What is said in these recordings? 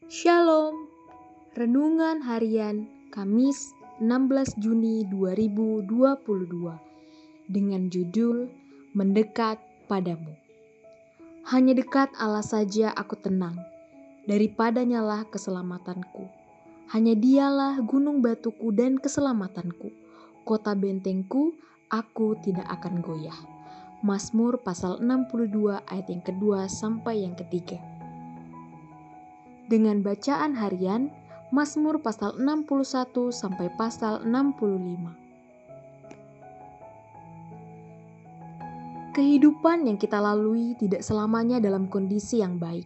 Shalom, Renungan Harian Kamis 16 Juni 2022 dengan judul Mendekat Padamu. Hanya dekat Allah saja aku tenang, daripadanyalah keselamatanku. Hanya dialah gunung batuku dan keselamatanku, kota bentengku, aku tidak akan goyah. Mazmur pasal 62 ayat yang kedua sampai yang ketiga. Dengan bacaan harian Mazmur pasal 61 sampai pasal 65. Kehidupan yang kita lalui tidak selamanya dalam kondisi yang baik.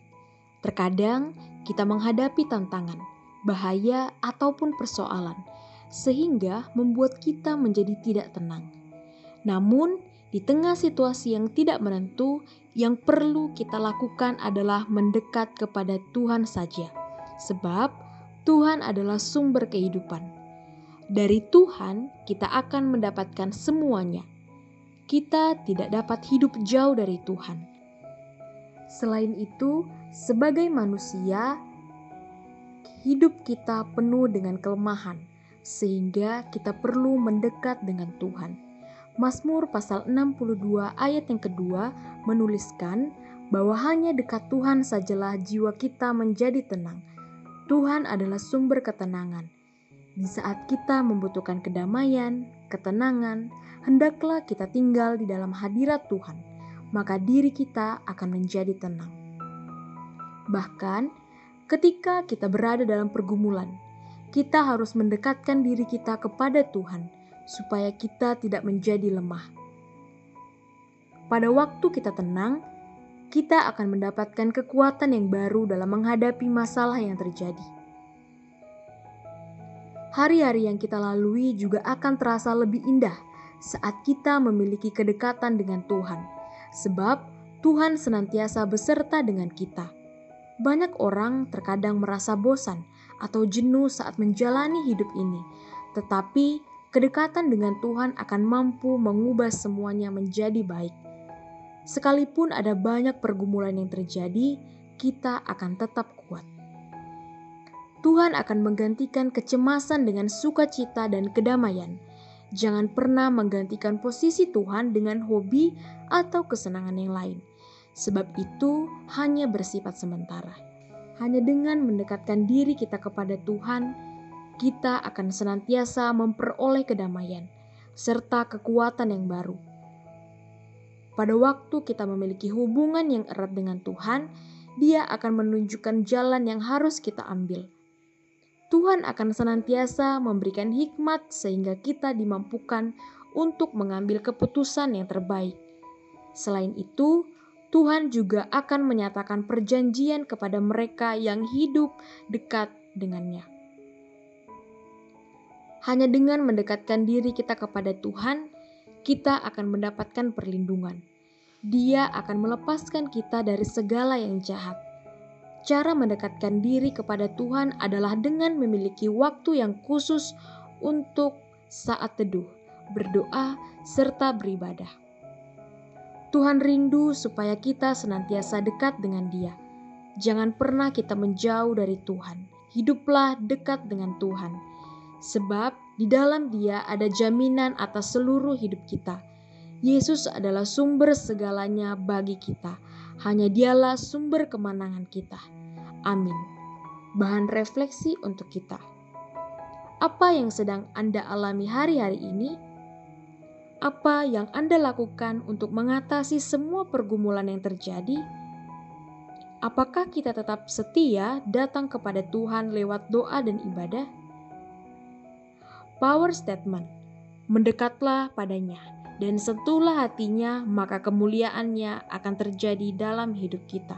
Terkadang kita menghadapi tantangan, bahaya ataupun persoalan, sehingga membuat kita menjadi tidak tenang. Namun, di tengah situasi yang tidak menentu, yang perlu kita lakukan adalah mendekat kepada Tuhan saja. Sebab Tuhan adalah sumber kehidupan. Dari Tuhan kita akan mendapatkan semuanya. Kita tidak dapat hidup jauh dari Tuhan. Selain itu, sebagai manusia, hidup kita penuh dengan kelemahan, sehingga kita perlu mendekat dengan Tuhan. Mazmur pasal 62 ayat yang kedua menuliskan bahwa hanya dekat Tuhan sajalah jiwa kita menjadi tenang. Tuhan adalah sumber ketenangan. Di saat kita membutuhkan kedamaian, ketenangan, hendaklah kita tinggal di dalam hadirat Tuhan, maka diri kita akan menjadi tenang. Bahkan, ketika kita berada dalam pergumulan, kita harus mendekatkan diri kita kepada Tuhan, supaya kita tidak menjadi lemah. Pada waktu kita tenang, kita akan mendapatkan kekuatan yang baru dalam menghadapi masalah yang terjadi. Hari-hari yang kita lalui juga akan terasa lebih indah saat kita memiliki kedekatan dengan Tuhan, sebab Tuhan senantiasa beserta dengan kita. Banyak orang terkadang merasa bosan atau jenuh saat menjalani hidup ini, tetapi kedekatan dengan Tuhan akan mampu mengubah semuanya menjadi baik. Sekalipun ada banyak pergumulan yang terjadi, kita akan tetap kuat. Tuhan akan menggantikan kecemasan dengan sukacita dan kedamaian. Jangan pernah menggantikan posisi Tuhan dengan hobi atau kesenangan yang lain, sebab itu hanya bersifat sementara. Hanya dengan mendekatkan diri kita kepada Tuhan, kita akan senantiasa memperoleh kedamaian serta kekuatan yang baru. Pada waktu kita memiliki hubungan yang erat dengan Tuhan, Dia akan menunjukkan jalan yang harus kita ambil. Tuhan akan senantiasa memberikan hikmat sehingga kita dimampukan untuk mengambil keputusan yang terbaik. Selain itu, Tuhan juga akan menyatakan perjanjian kepada mereka yang hidup dekat dengannya. Hanya dengan mendekatkan diri kita kepada Tuhan, kita akan mendapatkan perlindungan. Dia akan melepaskan kita dari segala yang jahat. Cara mendekatkan diri kepada Tuhan adalah dengan memiliki waktu yang khusus untuk saat teduh, berdoa, serta beribadah. Tuhan rindu supaya kita senantiasa dekat dengan Dia. Jangan pernah kita menjauh dari Tuhan. Hiduplah dekat dengan Tuhan. Sebab di dalam Dia ada jaminan atas seluruh hidup kita. Yesus adalah sumber segalanya bagi kita. Hanya Dialah sumber kemenangan kita. Amin. Bahan refleksi untuk kita. Apa yang sedang Anda alami hari-hari ini? Apa yang Anda lakukan untuk mengatasi semua pergumulan yang terjadi? Apakah kita tetap setia datang kepada Tuhan lewat doa dan ibadah? Power statement, mendekatlah padanya dan sentuhlah hatinya, maka kemuliaannya akan terjadi dalam hidup kita.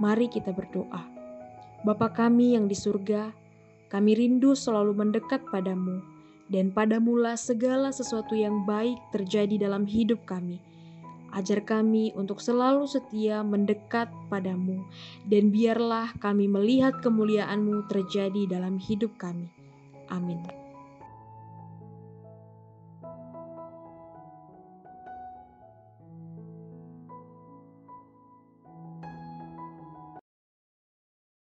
Mari kita berdoa. Bapa kami yang di surga, kami rindu selalu mendekat padamu, dan padamulah segala sesuatu yang baik terjadi dalam hidup kami. Ajar kami untuk selalu setia mendekat padamu, dan biarlah kami melihat kemuliaan-Mu terjadi dalam hidup kami. Amin.